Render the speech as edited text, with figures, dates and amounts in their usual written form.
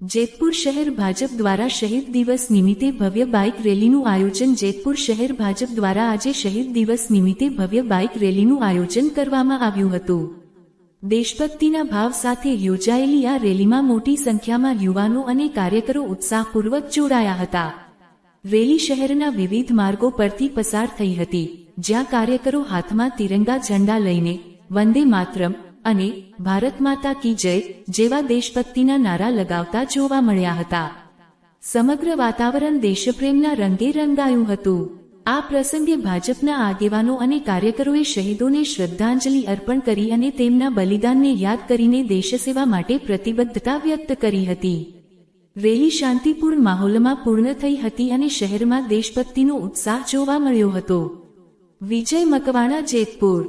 જેતપુર શહેર ભાજપ દ્વારા શહીદ દિવસ નિમિત્તે ભવ્ય બાઇક રેલીનું આયોજન જેતપુર શહેર ભાજપ દ્વારા આજે શહીદ દિવસ નિમિત્તે ભવ્ય બાઇક રેલીનું આયોજન કરવામાં આવ્યું હતું। દેશભક્તિના ભાવ સાથે યોજાયેલી આ રેલીમાં મોટી સંખ્યામાં યુવાનો અને કાર્યકરો ઉત્સાહપૂર્વક જોડાયા હતા। રેલી શહેરના વિવિધ માર્ગો પરથી પસાર થઈ હતી, જ્યાં કાર્યકરો હાથમાં તિરંગા ઝંડા લઈને વંદે માતરમ અને ભારત માતા કી જય જેવા દેશભક્તિના નારા લગાવતા જોવા મળ્યા હતા। સમગ્ર વાતાવરણ દેશપ્રેમના રંગે રંગાયું હતું। આ પ્રસંગે ભાજપના આગેવાનો અને કાર્યકરોએ શહીદોને શ્રદ્ધાંજલિ અર્પણ કરી અને તેમના બલિદાનને યાદ કરીને દેશસેવા માટે પ્રતિબદ્ધતા વ્યક્ત કરી હતી। રેલી શાંતિપૂર્ણ માહોલમાં પૂર્ણ થઈ હતી અને શહેરમાં દેશભક્તિનો ઉત્સાહ જોવા મળ્યો હતો। વિજય મકવાણા, જેતપુર।